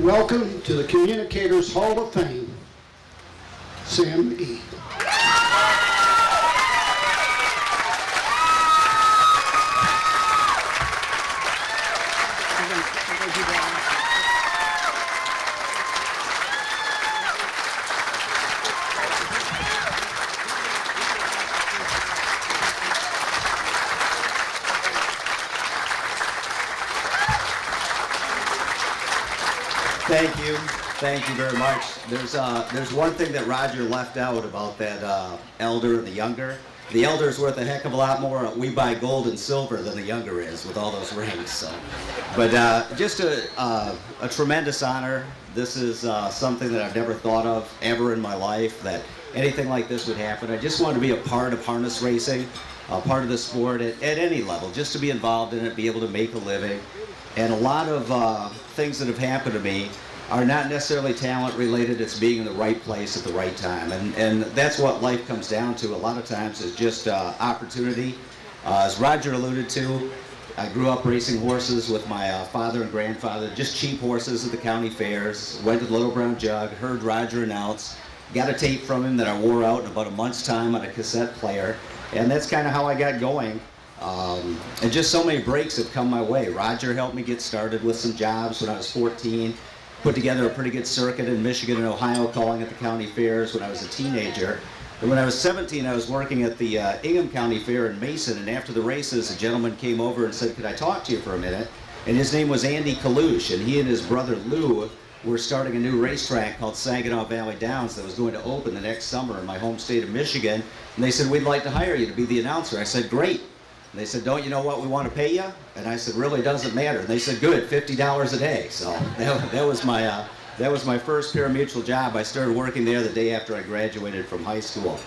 Welcome to the Communicators Hall of Fame, Sam McKee. Thank you very much. There's one thing that Roger left out about that elder and the younger. The elder's worth a heck of a lot more. We buy gold and silver than the younger is with all those rings. So, but just a tremendous honor. This is something that I've never thought of ever in my life, that anything like this would happen. I just wanted to be a part of harness racing, a part of the sport at any level, just to be involved in it, be able to make a living. And a lot of things that have happened to me are not necessarily talent related. It's being in the right place at the right time. And that's what life comes down to a lot of times, is just opportunity. As Roger alluded to, I grew up racing horses with my father and grandfather, just cheap horses at the county fairs. Went to the Little Brown Jug, heard Roger announce, got a tape from him that I wore out in about a month's time on a cassette player. And that's kind of how I got going. And just so many breaks have come my way. Roger helped me get started with some jobs when I was 14. Put together a pretty good circuit in Michigan and Ohio, calling at the county fairs when I was a teenager. And when I was 17, I was working at the Ingham County Fair in Mason, and after the races, a gentleman came over and said, "Could I talk to you for a minute?" And his name was Andy Kalush, and he and his brother Lou were starting a new racetrack called Saginaw Valley Downs that was going to open the next summer in my home state of Michigan. And they said, "We'd like to hire you to be the announcer." I said, "Great." And they said, "Don't you know what we want to pay you?" And I said, "Really doesn't matter." And they said, "Good, $50 a day." So that was my first pari-mutuel job. I started working there the day after I graduated from high school.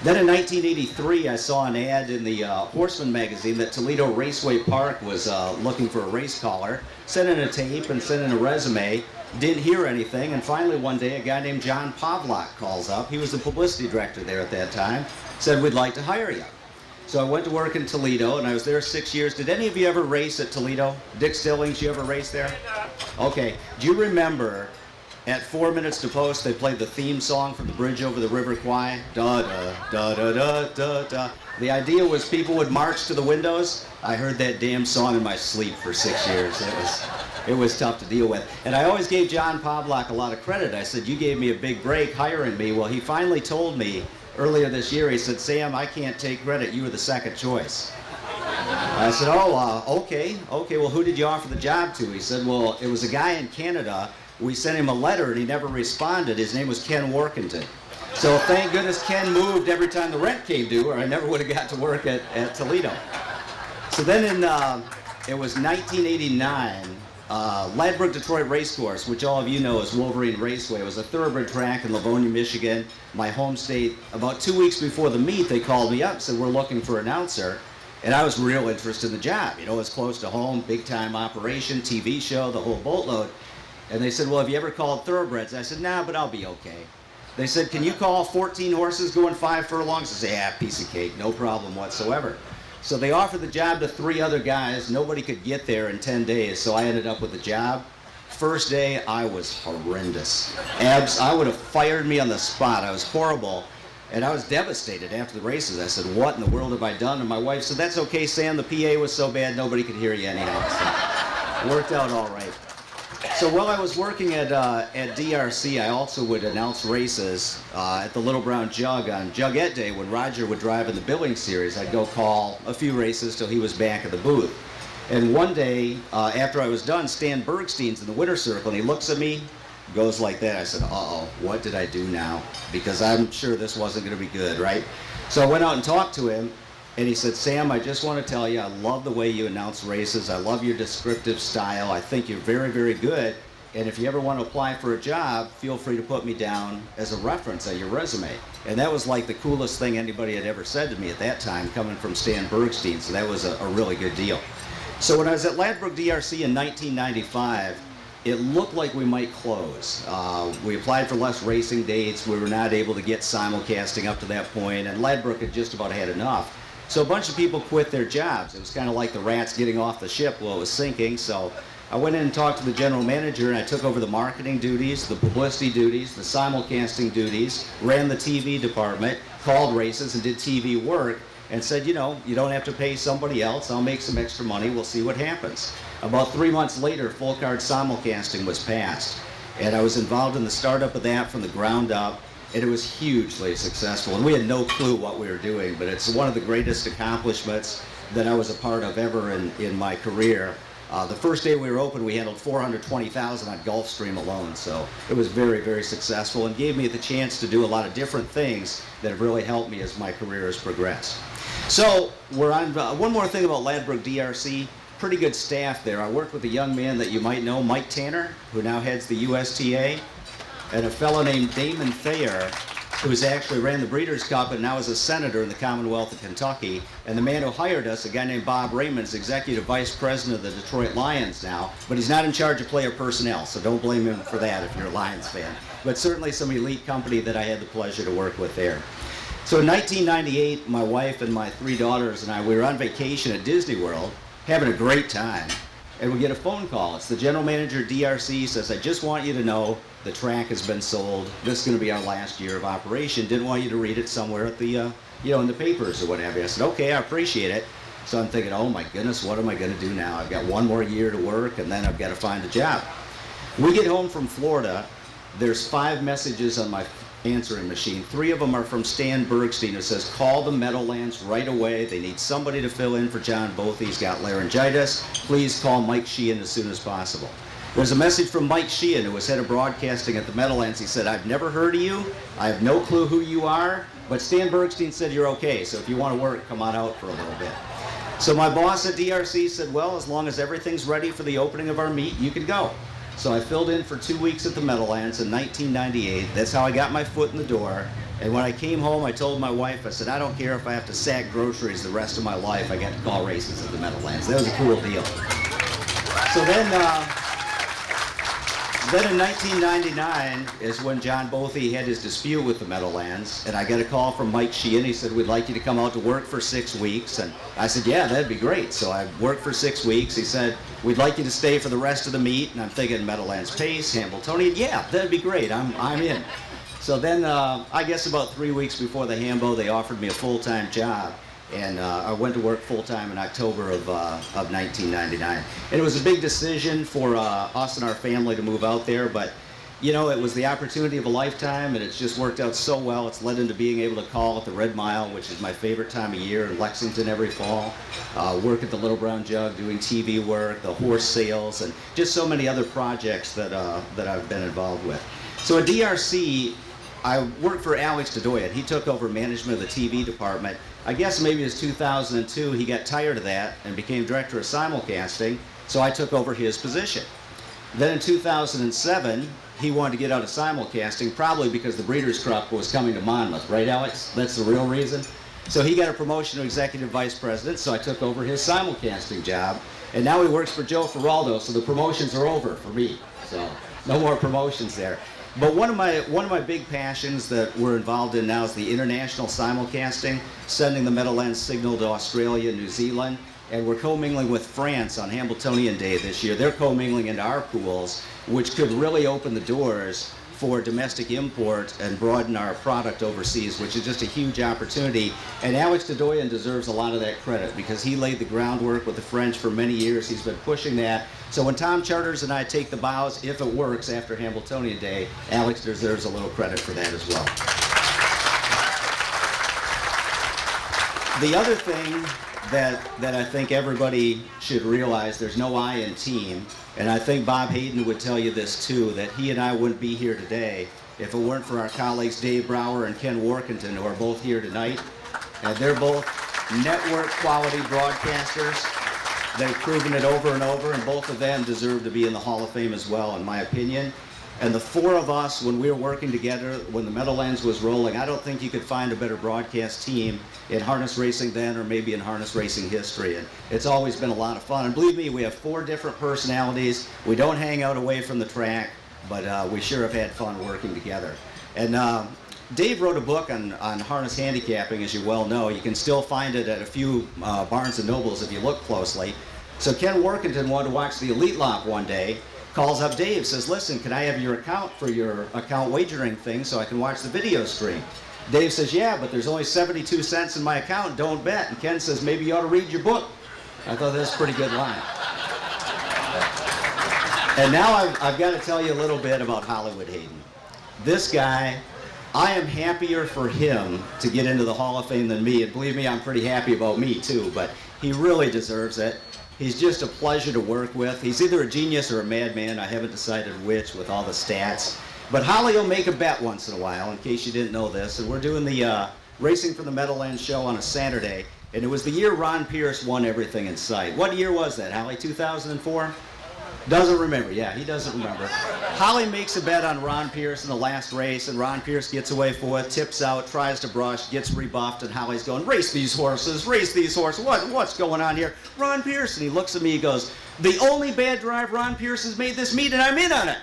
Then in 1983, I saw an ad in the Horseman magazine that Toledo Raceway Park was looking for a race caller. Sent in a tape and sent in a resume. Didn't hear anything, and finally one day a guy named John Pavlak calls up. He was the publicity director there at that time. Said, "We'd like to hire you." So I went to work in Toledo, and I was there 6 years. Did any of you ever race at Toledo? Dick Stillings, you ever race there? Okay. Do you remember at 4 minutes to post, they played the theme song from the Bridge Over the River Kwai? Da da da da da da da. The idea was people would march to the windows. I heard that damn song in my sleep for 6 years. It was tough to deal with. And I always gave John Pavlak a lot of credit. I said, "You gave me a big break hiring me." Well, he finally told me earlier this year, he said, "Sam, I can't take credit. You were the second choice." I said, okay, well, who did you offer the job to? He said, "Well, it was a guy in Canada. We sent him a letter and he never responded. His name was Ken Workington." So thank goodness Ken moved every time the rent came due, or I never would have got to work at Toledo. So then it was 1989, Ladbroke Detroit Racecourse, which all of you know is Wolverine Raceway. It was a thoroughbred track in Livonia, Michigan, my home state. About 2 weeks before the meet, they called me up and said, "We're looking for an announcer." And I was real interested in the job. You know, it was close to home, big time operation, TV show, the whole boatload. And they said, "Well, have you ever called thoroughbreds?" I said, "Nah, but I'll be okay." They said, "Can you call 14 horses going 5 furlongs?" I said, "Yeah, piece of cake, no problem whatsoever." So they offered the job to 3 other guys. Nobody could get there in 10 days, so I ended up with the job. First day, I was horrendous. I would have fired me on the spot. I was horrible, and I was devastated after the races. I said, "What in the world have I done?" And my wife said, "That's okay, Sam, the PA was so bad nobody could hear you anyhow." So, worked out all right. So while I was working at DRC, I also would announce races at the Little Brown Jug on Jugette Day when Roger would drive in the Billings Series. I'd go call a few races till he was back at the booth. And one day, after I was done, Stan Bergstein's in the winner's circle, and he looks at me, goes like that. I said, "Uh-oh, what did I do now?" Because I'm sure this wasn't going to be good, right? So I went out and talked to him, and he said, "Sam, I just want to tell you, I love the way you announce races. I love your descriptive style. I think you're very, very good. And if you ever want to apply for a job, feel free to put me down as a reference on your resume." And that was like the coolest thing anybody had ever said to me at that time, coming from Stan Bergstein. So that was a really good deal. So when I was at Ladbroke DRC in 1995, it looked like we might close. We applied for less racing dates. We were not able to get simulcasting up to that point, and Ladbroke had just about had enough. So a bunch of people quit their jobs. It was kind of like the rats getting off the ship while it was sinking. So I went in and talked to the general manager, and I took over the marketing duties, the publicity duties, the simulcasting duties, ran the TV department, called races, and did TV work, and said, you know, you don't have to pay somebody else. I'll make some extra money. We'll see what happens. About 3 months later, full card simulcasting was passed, and I was involved in the startup of that from the ground up, and it was hugely successful. And we had no clue what we were doing, but it's one of the greatest accomplishments that I was a part of ever in my career. The first day we were open, we handled 420,000 on Gulfstream alone, so it was very, very successful and gave me the chance to do a lot of different things that have really helped me as my career has progressed. So we're on, one more thing about Ladbroke DRC, pretty good staff there. I worked with a young man that you might know, Mike Tanner, who now heads the USTA, and a fellow named Damon Thayer, who's actually ran the Breeders' Cup and now is a senator in the Commonwealth of Kentucky. And the man who hired us, a guy named Bob Raymond, is executive vice president of the Detroit Lions now, but he's not in charge of player personnel, so don't blame him for that if you're a Lions fan. But certainly some elite company that I had the pleasure to work with there. So in 1998, my wife and my 3 daughters and I, we were on vacation at Disney World, having a great time, and we get a phone call. It's the general manager of DRC, says, I just want you to know the track has been sold. This is going to be our last year of operation. Didn't want you to read it somewhere at the, you know, in the papers or what have you. I said, okay, I appreciate it. So I'm thinking, oh my goodness, what am I going to do now? I've got 1 more year to work, and then I've got to find a job. We get home from Florida. There's 5 messages on my answering machine. 3 of them are from Stan Bergstein, who says, call the Meadowlands right away. They need somebody to fill in for John Bothy. He's got laryngitis. Please call Mike Sheehan as soon as possible. There's a message from Mike Sheehan, who was head of broadcasting at the Meadowlands. He said, I've never heard of you. I have no clue who you are, but Stan Bergstein said you're okay, so if you want to work, come on out for a little bit. So my boss at DRC said, well, as long as everything's ready for the opening of our meet, you can go. So I filled in for 2 weeks at the Meadowlands in 1998. That's how I got my foot in the door. And when I came home, I told my wife, I said, I don't care if I have to sack groceries the rest of my life. I get to call races at the Meadowlands. That was a cool deal. So then in 1999 is when John Bothy had his dispute with the Meadowlands, and I got a call from Mike Sheehan. He said, we'd like you to come out to work for 6 weeks. And I said, yeah, that'd be great. So I worked for 6 weeks. He said, we'd like you to stay for the rest of the meet. And I'm thinking Meadowlands Pace, Hambletonian. Yeah, that'd be great. I'm in. So then I guess about 3 weeks before the Hambo, they offered me a full-time job. And I went to work full-time in October of 1999. And it was a big decision for us and our family to move out there, but you know, it was the opportunity of a lifetime, and it's just worked out so well. It's led into being able to call at the Red Mile, which is my favorite time of year, in Lexington every fall, work at the Little Brown Jug, doing TV work, the horse sales, and just so many other projects that I've been involved with. So at DRC, I worked for Alex Dedoyan. He took over management of the TV department. I guess maybe it was 2002, he got tired of that and became director of simulcasting, so I took over his position. Then in 2007, he wanted to get out of simulcasting, probably because the Breeders' Cup was coming to Monmouth, right, Alex? That's the real reason? So he got a promotion to executive vice president, so I took over his simulcasting job, and now he works for Joe Feraldo, so the promotions are over for me. So no more promotions there. But one of my big passions that we're involved in now is the international simulcasting, sending the Meadowlands signal to Australia, New Zealand, and we're commingling with France on Hambletonian Day this year. They're commingling into our pools, which could really open the doors for domestic import and broaden our product overseas, which is just a huge opportunity. And Alex Dedoyan deserves a lot of that credit because he laid the groundwork with the French for many years. He's been pushing that. So when Tom Charters and I take the bows, if it works after Hambletonian Day, Alex deserves a little credit for that as well. The other thing that I think everybody should realize, there's no I in team, and I think Bob Hayden would tell you this too, that he and I wouldn't be here today if it weren't for our colleagues Dave Brower and Ken Workington, who are both here tonight. And they're both network quality broadcasters. They've proven it over and over, and both of them deserve to be in the Hall of Fame as well, in my opinion. And the 4 of us, when we were working together, when the Meadowlands was rolling, I don't think you could find a better broadcast team in harness racing then, or maybe in harness racing history. And it's always been a lot of fun. And believe me, we have 4 different personalities. We don't hang out away from the track, but we sure have had fun working together. And Dave wrote a book on harness handicapping, as you well know. You can still find it at a few Barnes & Nobles if you look closely. So Ken Workington wanted to watch the Elite Lop one day, calls up Dave, says, listen, can I have your account for your account wagering thing so I can watch the video stream? Dave says, yeah, but there's only 72 cents in my account, don't bet. And Ken says, maybe you ought to read your book. I thought that was a pretty good line. And now I've got to tell you a little bit about Hollywood Hayden. This guy, I am happier for him to get into the Hall of Fame than me, and believe me, I'm pretty happy about me too, but he really deserves it. He's just a pleasure to work with. He's either a genius or a madman. I haven't decided which with all the stats. But Holly will make a bet once in a while, in case you didn't know this, and we're doing the Racing for the Meadowlands show on a Saturday, and it was the year Ron Pierce won everything in sight. What year was that, Holly? 2004? Doesn't remember. Yeah, he doesn't remember. Holly makes a bet on Ron Pierce in the last race, and Ron Pierce gets away for it, tips out, tries to brush, gets rebuffed, and Holly's going, race these horses, what's going on here? Ron Pierce, and he looks at me, he goes, the only bad drive Ron Pierce has made this meet, and I'm in on it.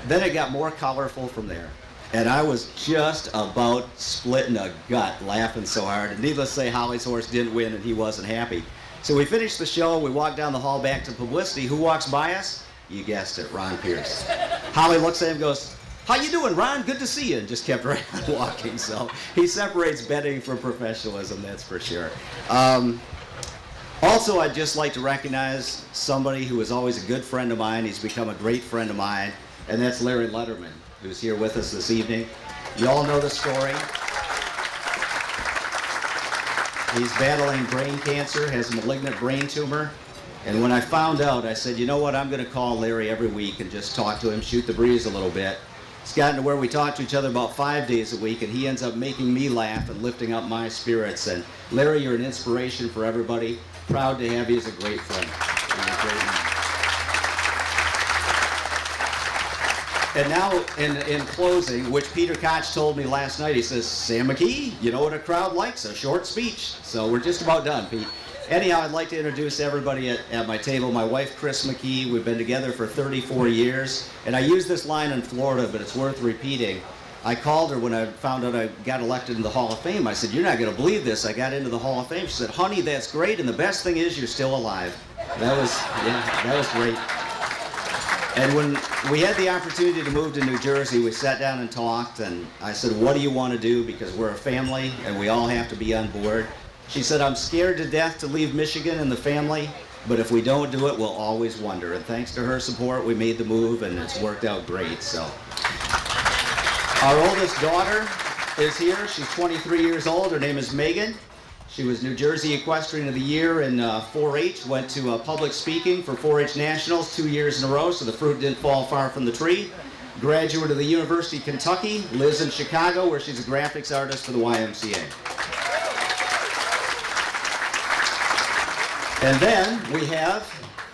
Then it got more colorful from there. And I was just about splitting a gut, laughing so hard. And needless to say, Holly's horse didn't win, and he wasn't happy. So we finished the show, we walked down the hall back to publicity. Who walks by us? You guessed it, Ron Pierce. Holly looks at him and goes, how you doing, Ron? Good to see you. And just kept right on walking. So he separates betting from professionalism, that's for sure. Also, I'd just like to recognize somebody who was always a good friend of mine. He's become a great friend of mine, and that's Larry Letterman, who's here with us this evening. You all know the story. He's battling brain cancer, has a malignant brain tumor. And when I found out, I said, you know what, I'm going to call Larry every week and just talk to him, shoot the breeze a little bit. It's gotten to where we talk to each other about 5 days a week, and he ends up making me laugh and lifting up my spirits. And Larry, you're an inspiration for everybody. Proud to have you as a great friend. You're a great man. And now, in closing, which Peter Koch told me last night, he says, Sam McKee, you know what a crowd likes? A short speech. So we're just about done, Pete. Anyhow, I'd like to introduce everybody at my table. My wife, Chris McKee. We've been together for 34 years. And I use this line in Florida, but it's worth repeating. I called her when I found out I got elected in the Hall of Fame. I said, you're not going to believe this. I got into the Hall of Fame. She said, honey, that's great. And the best thing is you're still alive. That was great. And when we had the opportunity to move to New Jersey, we sat down and talked, and I said, what do you want to do? Because we're a family, and we all have to be on board. She said, I'm scared to death to leave Michigan and the family, but if we don't do it, we'll always wonder. And thanks to her support, we made the move, and it's worked out great. So, our oldest daughter is here. She's 23 years old. Her name is Megan. She was New Jersey Equestrian of the Year in 4-H, went to public speaking for 4-H Nationals 2 years in a row, so the fruit didn't fall far from the tree. Graduate of the University of Kentucky, lives in Chicago, where she's a graphics artist for the YMCA. And then we have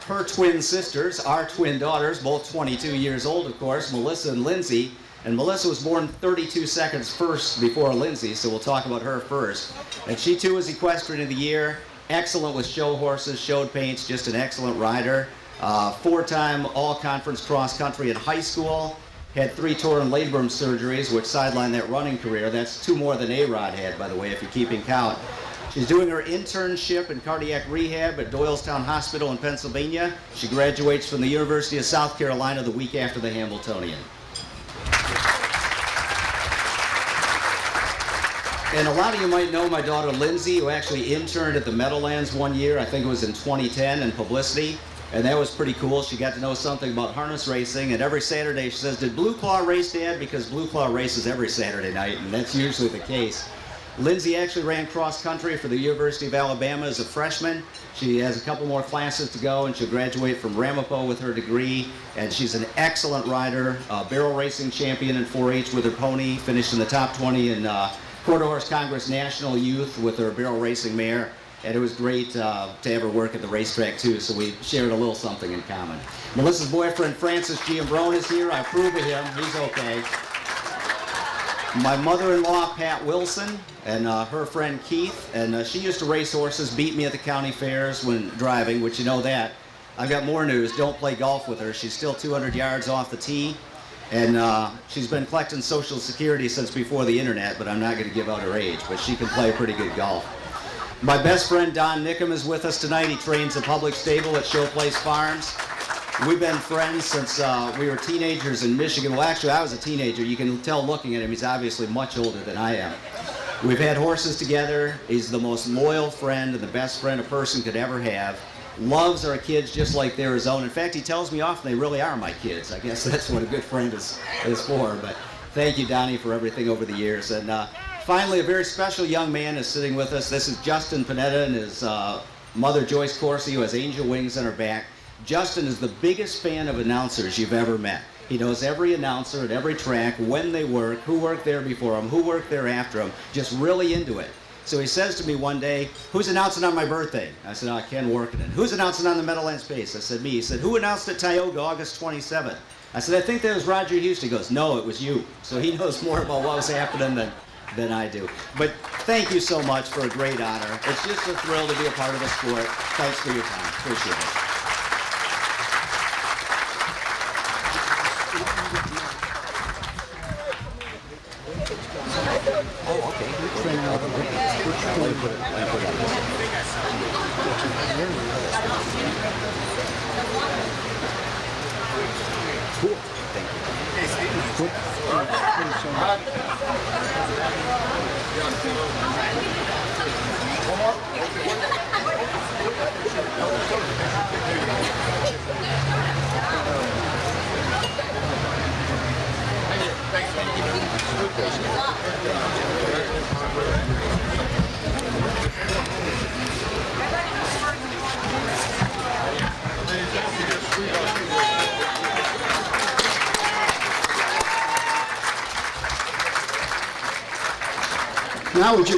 her twin sisters, our twin daughters, both 22 years old, of course, Melissa and Lindsay. And Melissa was born 32 seconds first before Lindsay, so we'll talk about her first. And she too was Equestrian of the Year, excellent with show horses, showed paints, just an excellent rider. 4-time all-conference cross-country in high school, had 3 torn labrum surgeries, which sidelined that running career. That's 2 more than A-Rod had, by the way, if you're keeping count. She's doing her internship in cardiac rehab at Doylestown Hospital in Pennsylvania. She graduates from the University of South Carolina the week after the Hamiltonian. And a lot of you might know my daughter Lindsay, who actually interned at the Meadowlands one year. I think it was in 2010 in publicity. And that was pretty cool. She got to know something about harness racing. And every Saturday she says, did Blue Claw race, Dad? Because Blue Claw races every Saturday night, and that's usually the case. Lindsay actually ran cross country for the University of Alabama as a freshman. She has a couple more classes to go, and she'll graduate from Ramapo with her degree. And she's an excellent rider, barrel racing champion in 4-H with her pony, finished in the top 20 in Quarter Horse Congress National Youth with her barrel racing mare. And it was great to have her work at the racetrack too, so we shared a little something in common. Melissa's boyfriend Francis Giambrone is here. I approve of him. He's okay. My mother-in-law Pat Wilson and her friend Keith, and she used to race horses, beat me at the county fairs when driving, which you know that. I've got more news. Don't play golf with her. She's still 200 yards off the tee. And she's been collecting Social Security since before the internet, but I'm not going to give out her age, but she can play pretty good golf. My best friend Don Nikam is with us tonight. He trains a public stable at Showplace Farms. We've been friends since we were teenagers in Michigan. Well, actually, I was a teenager. You can tell looking at him, he's obviously much older than I am. We've had horses together. He's the most loyal friend and the best friend a person could ever have. Loves our kids just like they're his own. In fact, he tells me often they really are my kids. I guess that's what a good friend is for. But thank you, Donnie, for everything over the years. And finally, a very special young man is sitting with us. This is Justin Panetta and his mother, Joyce Corsi, who has angel wings on her back. Justin is the biggest fan of announcers you've ever met. He knows every announcer at every track, when they work, who worked there before him, who worked there after him, just really into it. So he says to me one day, "Who's announcing on my birthday?" I said, "Ken Workinen." "Who's announcing on the Meadowlands Space?" I said, "Me." He said, "Who announced at Tioga August 27th?" I said, "I think that was Roger Houston." He goes, "No, it was you." So he knows more about what was happening than I do. But thank you so much for a great honor. It's just a thrill to be a part of the sport. Thanks for your time. Appreciate it. Cool. Thank Now would you